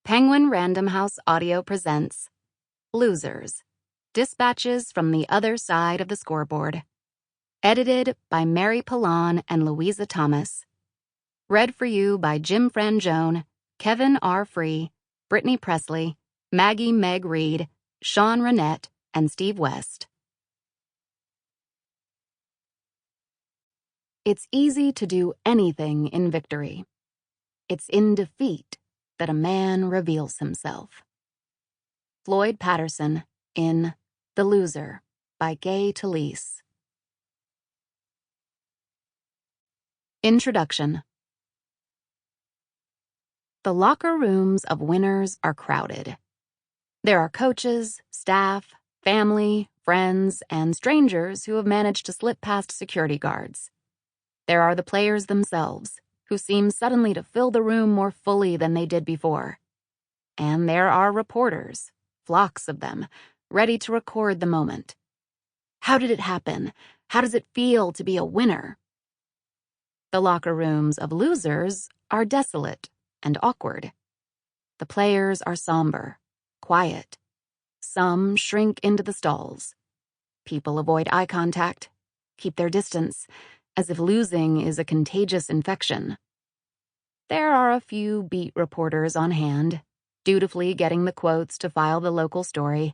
Penguin Random House Audio presents Losers, Dispatches from the Other Side of the Scoreboard. Edited by Mary Pilon and Louisa Thomas. Read for you by Jim Frangione, Kevin R. Free, Brittany Pressley, Maggie-Meg Reed, Sean Runnette, and Steve West. It's easy to do anything in victory. It's in defeat that a man reveals himself. Floyd Patterson in The Loser by Gay Talese. Introduction. The locker rooms of winners are crowded. There are coaches, staff, family, friends, and strangers who have managed to slip past security guards. There are the players themselves, who seem suddenly to fill the room more fully than they did before. And there are reporters, flocks of them, ready to record the moment. How did it happen? How does it feel to be a winner? The locker rooms of losers are desolate and awkward. The players are somber, quiet. Some shrink into the stalls. People avoid eye contact, keep their distance, as if losing is a contagious infection. There are a few beat reporters on hand, dutifully getting the quotes to file the local story,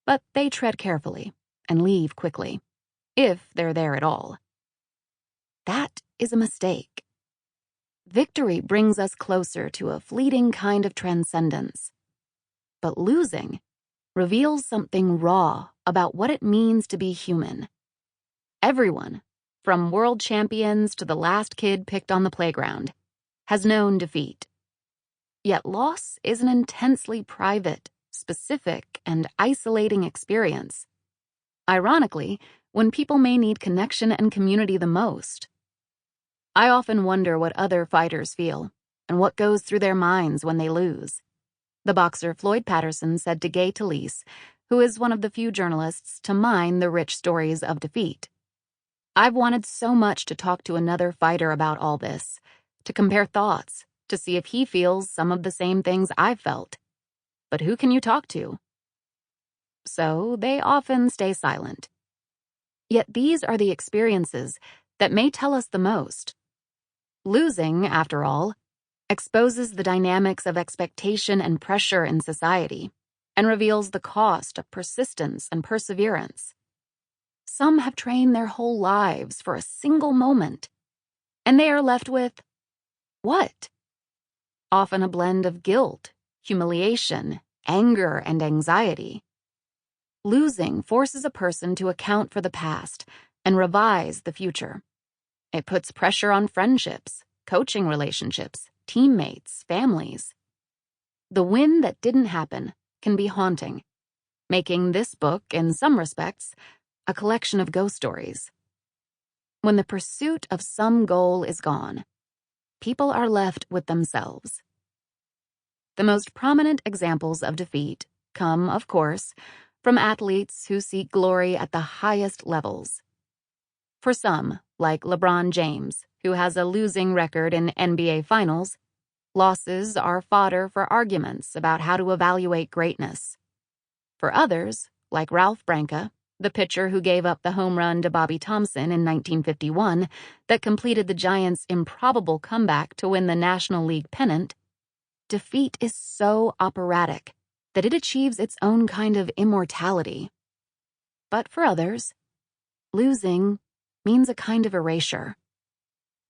but they tread carefully and leave quickly, if they're there at all. That is a mistake. Victory brings us closer to a fleeting kind of transcendence, but losing reveals something raw about what it means to be human. Everyone, from world champions to the last kid picked on the playground, has known defeat. Yet loss is an intensely private, specific, and isolating experience. Ironically, when people may need connection and community the most. I often wonder what other fighters feel, and what goes through their minds when they lose. The boxer Floyd Patterson said to Gay Talese, who is one of the few journalists to mine the rich stories of defeat. I've wanted so much to talk to another fighter about all this, to compare thoughts, to see if he feels some of the same things I've felt. But who can you talk to? So they often stay silent. Yet these are the experiences that may tell us the most. Losing, after all, exposes the dynamics of expectation and pressure in society, and reveals the cost of persistence and perseverance. Some have trained their whole lives for a single moment, and they are left with what? Often a blend of guilt, humiliation, anger, and anxiety. Losing forces a person to account for the past and revise the future. It puts pressure on friendships, coaching relationships, teammates, families. The win that didn't happen can be haunting, making this book, in some respects, a collection of ghost stories. When the pursuit of some goal is gone, people are left with themselves. The most prominent examples of defeat come, of course, from athletes who seek glory at the highest levels. For some, like LeBron James, who has a losing record in NBA Finals, losses are fodder for arguments about how to evaluate greatness. For others, like Ralph Branca, the pitcher who gave up the home run to Bobby Thomson in 1951 that completed the Giants' improbable comeback to win the National League pennant, defeat is so operatic that it achieves its own kind of immortality. But for others, losing means a kind of erasure.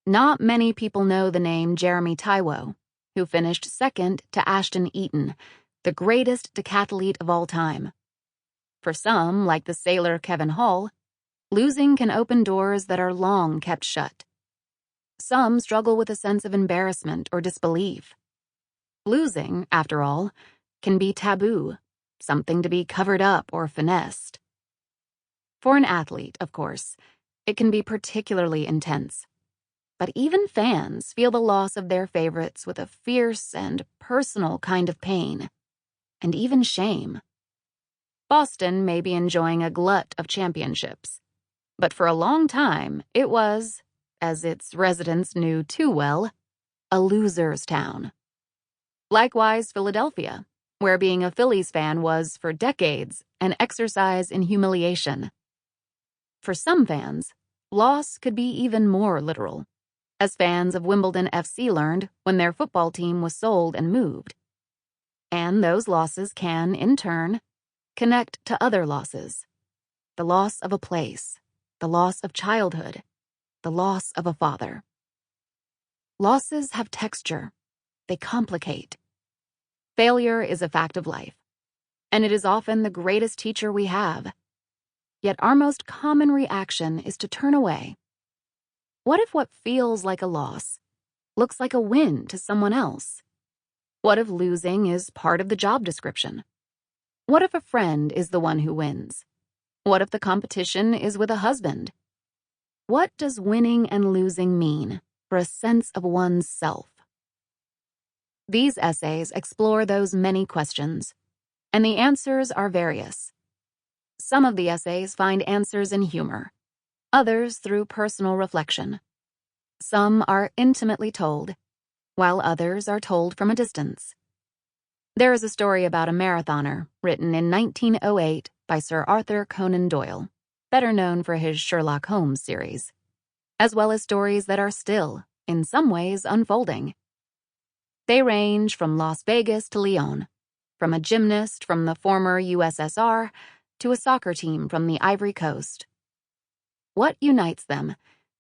Not many people know the name Jeremy Taiwo, who finished second to Ashton Eaton, the greatest decathlete of all time. For some, like the sailor Kevin Hall, losing can open doors that are long kept shut. Some struggle with a sense of embarrassment or disbelief. Losing, after all, can be taboo, something to be covered up or finessed. For an athlete, of course, it can be particularly intense. But even fans feel the loss of their favorites with a fierce and personal kind of pain, and even shame. Boston may be enjoying a glut of championships, but for a long time it was, as its residents knew too well, a loser's town. Likewise, Philadelphia, where being a Phillies fan was, for decades, an exercise in humiliation. For some fans, loss could be even more literal, as fans of Wimbledon FC learned when their football team was sold and moved. And those losses can, in turn, connect to other losses. The loss of a place, the loss of childhood, the loss of a father. Losses have texture. They complicate. Failure is a fact of life, and it is often the greatest teacher we have. Yet our most common reaction is to turn away. What if what feels like a loss looks like a win to someone else? What if losing is part of the job description? What if a friend is the one who wins? What if the competition is with a husband? What does winning and losing mean for a sense of one's self? These essays explore those many questions, and the answers are various. Some of the essays find answers in humor, others through personal reflection. Some are intimately told, while others are told from a distance. There is a story about a marathoner written in 1908 by Sir Arthur Conan Doyle, better known for his Sherlock Holmes series, as well as stories that are still, in some ways, unfolding. They range from Las Vegas to Lyon, from a gymnast from the former USSR to a soccer team from the Ivory Coast. What unites them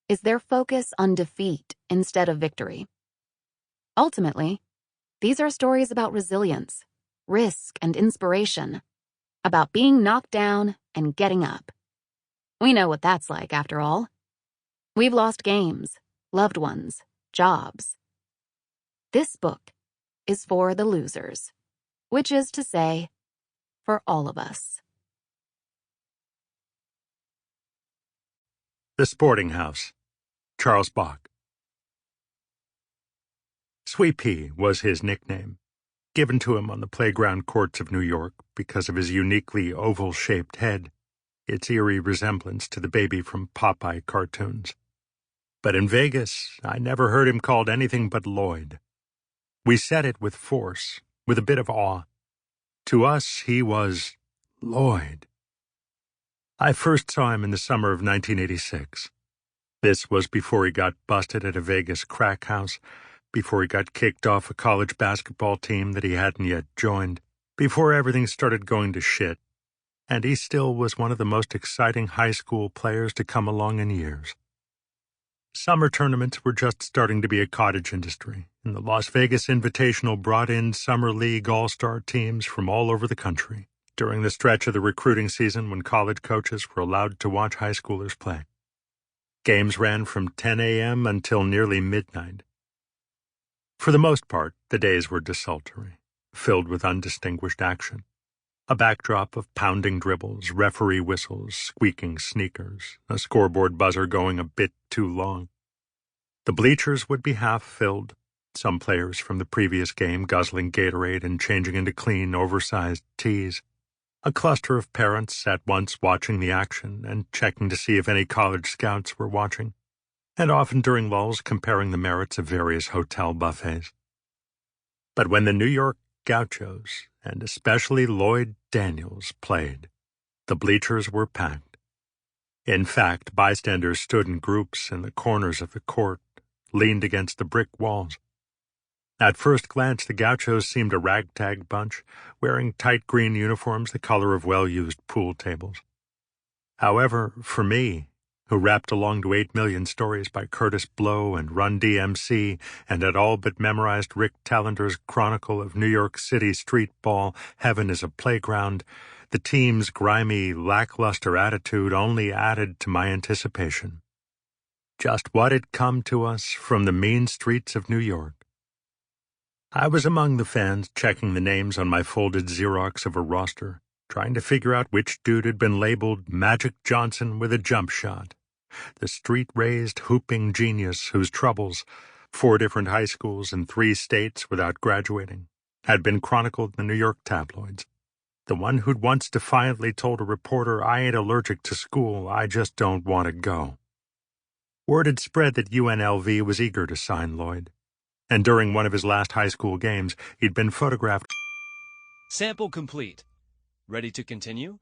is their focus on defeat instead of victory. Ultimately, these are stories about resilience, risk, and inspiration, about being knocked down and getting up. We know what that's like, after all. We've lost games, loved ones, jobs. This book is for the losers, which is to say, for all of us. The Sporting House, Charles Bach. Sweet Pea was his nickname, given to him on the playground courts of New York because of his uniquely oval-shaped head, its eerie resemblance to the baby from Popeye cartoons. But in Vegas, I never heard him called anything but Lloyd. We said it with force, with a bit of awe. To us, he was Lloyd. I first saw him in the summer of 1986. This was before he got busted at a Vegas crack house, before he got kicked off a college basketball team that he hadn't yet joined, before everything started going to shit, and he still was one of the most exciting high school players to come along in years. Summer tournaments were just starting to be a cottage industry, and the Las Vegas Invitational brought in Summer League All-Star teams from all over the country during the stretch of the recruiting season when college coaches were allowed to watch high schoolers play. Games ran from 10 a.m. until nearly midnight. For the most part, the days were desultory, filled with undistinguished action. A backdrop of pounding dribbles, referee whistles, squeaking sneakers, a scoreboard buzzer going a bit too long. The bleachers would be half filled, some players from the previous game guzzling Gatorade and changing into clean, oversized teas. A cluster of parents at once watching the action and checking to see if any college scouts were watching, and often during lulls comparing the merits of various hotel buffets. But when the New York Gauchos, and especially Lloyd Daniels, played, the bleachers were packed. In fact, bystanders stood in groups in the corners of the court, leaned against the brick walls. At first glance, the Gauchos seemed a ragtag bunch, wearing tight green uniforms the color of well-used pool tables. However, for me, who rapped along to 8 Million Stories by Curtis Blow and Run DMC and had all but memorized Rick Tallender's chronicle of New York City street ball, Heaven is a Playground, the team's grimy, lackluster attitude only added to my anticipation. Just what had come to us from the mean streets of New York. I was among the fans checking the names on my folded Xerox of a roster, trying to figure out which dude had been labeled Magic Johnson with a jump shot, the street-raised, hooping genius whose troubles, 4 different high schools in 3 states without graduating, had been chronicled in the New York tabloids, the one who'd once defiantly told a reporter, "I ain't allergic to school, I just don't want to go." Word had spread that UNLV was eager to sign Lloyd. And during one of his last high school games, he'd been photographed. Sample complete. Ready to continue?